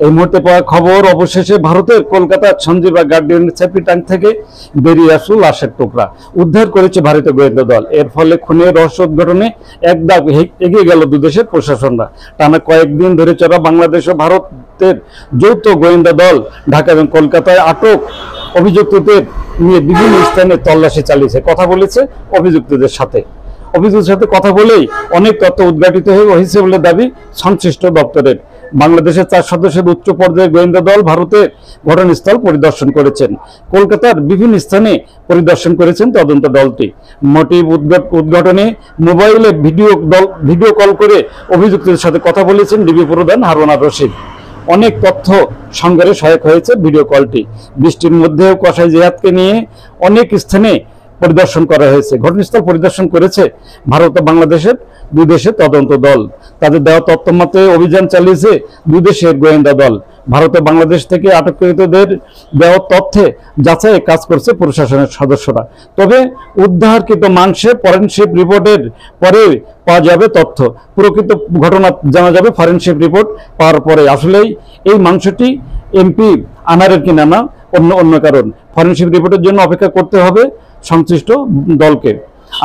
এই মুহূর্তে পাওয়া খবর, অবশেষে ভারতের কলকাতার সঞ্জীবা গার্ডেনের সেপ্টিক থেকে বেরিয়ে আসলো লাশের টুকরা। উদ্ধার করেছে ভারতীয় গোয়েন্দা দল। এর ফলে খুনের রহস্য উদ্ঘাটনে এক ধাপ এগিয়ে গেল দুদেশের প্রশাসনরা। টানা কয়েকদিন ধরে চলা বাংলাদেশ ও ভারতের যৌথ গোয়েন্দা দল ঢাকা এবং কলকাতায় আটক অভিযুক্তদের নিয়ে বিভিন্ন স্থানে তল্লাশি চালিয়েছে, কথা বলেছে অভিযুক্তদের সাথে কথা বলেই অনেক তথ্য উদ্ঘাটিত হয়েছে বলে দাবি সংশ্লিষ্ট দপ্তরের। বাংলাদেশের 4 সদস্যের উচ্চ পর্যায়ের গোয়েন্দা দল ভারতের ঘটনাস্থল পরিদর্শন করেছেন। কলকাতার বিভিন্ন স্থানে পরিদর্শন করেছেন তদন্ত দলটি। মোটিভ উদ্ঘাটনে মোবাইলে ভিডিও কল করে অভিযুক্তদের সাথে কথা বলেছেন ডিবি প্রধান হারুন আর রশিদ। অনেক তথ্য সংগ্রহে সহায়ক হয়েছে ভিডিও কলটি। বৃষ্টির মধ্যেও কসাই জিহাদকে নিয়ে অনেক স্থানে পরিদর্শন করা হয়েছে। ঘটনাস্থল পরিদর্শন করেছে ভারত ও বাংলাদেশের দুই দেশের তদন্ত দল। তাদের দেওয়া তথ্য মতে অভিযান চালিয়েছে দুই দেশের গোয়েন্দা দল। ভারত ও বাংলাদেশ থেকে আটককৃতদের দেওয়া তথ্যে যাচাইয়ে কাজ করছে প্রশাসনের সদস্যরা। তবে উদ্ধারকৃত মাংসের ফরেনসিক রিপোর্টের পরে পাওয়া যাবে তথ্য। প্রকৃত ঘটনা জানা যাবে ফরেনসিক রিপোর্ট পাওয়ার পরে। আসলেই এই মাংসটি এমপি আনারের কিনা না অন্য কারণ, ফরেনসিক রিপোর্টের জন্য অপেক্ষা করতে হবে সংশ্লিষ্ট দলকে।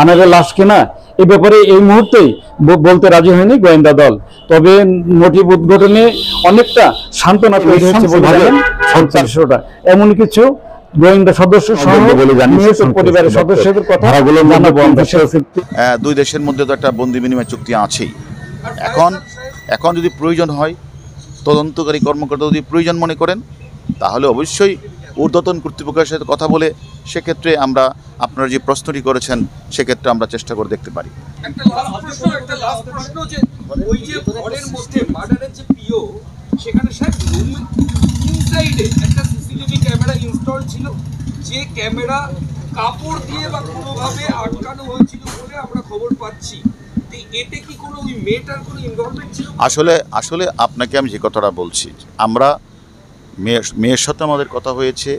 আনারের লাশ কিনা এই ব্যাপারে এই মুহূর্তেই বলতে রাজি হয়নি গোয়েন্দা দল। তবে মোটিভ উদ্ঘাটনে অনেকটা সান্ত্বনা তৈরি হচ্ছে বলে জানেন সংশ্লিষ্টরা। এমন কিছু গোয়েন্দা সদস্য সহ পরিবারের সদস্যদের কথা জানাবো। দুই দেশের মধ্যে তো একটা বন্দি বিনিময় চুক্তি আছেই। এখন যদি প্রয়োজন হয়, তদন্তকারী কর্মকর্তা যদি প্রয়োজন মনে করেন, তাহলে অবশ্যই ঊর্ধ্বতন কর্তৃপক্ষের সাথে কথা বলে সেক্ষেত্রে আমরা আপনারা যে প্রশ্নটি করেছেন সেক্ষেত্রে আমরা চেষ্টা করে দেখতে পারি। যে ক্যামেরা কাপড় দিয়ে বা কোনোভাবে আটকানো হয়েছিল বলে আমরা খবর পাচ্ছি। এতে কি কোনো ওই মেয়েটার কোনো ইনভলভমেন্ট ছিল? আসলে আপনাকে আমি যে কথাটা বলছি, আমরা মেয়ের সাথে আমাদের কথা হয়েছে,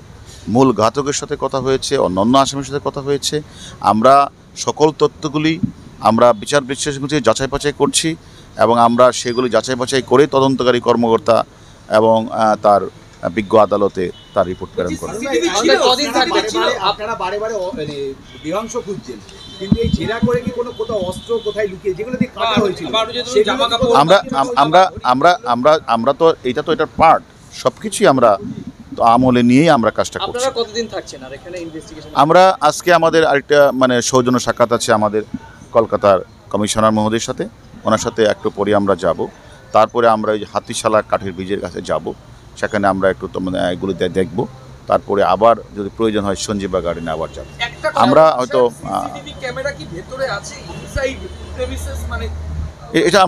মূল ঘাতকের সাথে কথা হয়েছে, অন্যান্য আসামির সাথে কথা হয়েছে। আমরা সকল তথ্যগুলি আমরা বিচার বিশ্লেষণ যাচাই বাছাই করছি এবং আমরা সেগুলি যাচাই বাছাই করে তদন্তকারী কর্মকর্তা এবং তার বিজ্ঞ আদালতে তার রিপোর্ট প্রেরণ করেন। আপনারা বারে বারে বিধ্বংস খুঁজছেন, কিন্তু এই জেরা করে কি কোনো কোথাও অস্ত্র কোথায় লুকিয়ে যেগুলো দিয়ে কাটা হয়েছিল আমরা তো এটা তো এটার পার্ট, সবকিছুই আমরা তো আমলে নিয়েই আমরা কাজটা করছি। আপনারা কতদিন থাকছেন আর এখানে ইনভেস্টিগেশন? আমরা আজকে আমাদের আরেকটা সৌজন্য সাক্ষাৎ আছে আমাদের কলকাতার কমিশনার মহোদয়ের সাথে, ওনার সাথে একটু পরে আমরা যাব। তারপরে আমরা ওই হাতিশালা কাঠের ব্রিজের কাছে যাব, সেখানে আমরা একটু এগুলো দেখব। তারপরে আবার যদি প্রয়োজন হয় সঞ্জীবা গার্ডেনে আবার যাব। আমরা হয়তো এটা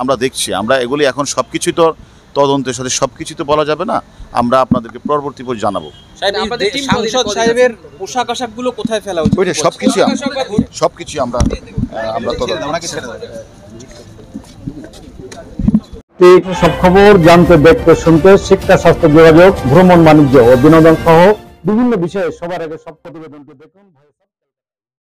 আমরা দেখছি। আমরা এগুলি এখন সবকিছুই তো তদন্তের সাথে সবকিছু তো বলা যাবে না, আমরা আপনাদেরকে পরবর্তী পর জানাবো। সাংসদ সাহেবের পোশাক আশাকগুলো কোথায় ফেলা উচিত? ওইটা সবকিছু আমরা সব খবর জানতে, দেখতে, শুনতে শিক্ষা, স্বাস্থ্য, যোগাযোগ, ভ্রমণ, বাণিজ্য ও বিনোদন সহ বিভিন্ন বিষয়ে সবার আগে সব প্রতিবেদনটি দেখুন।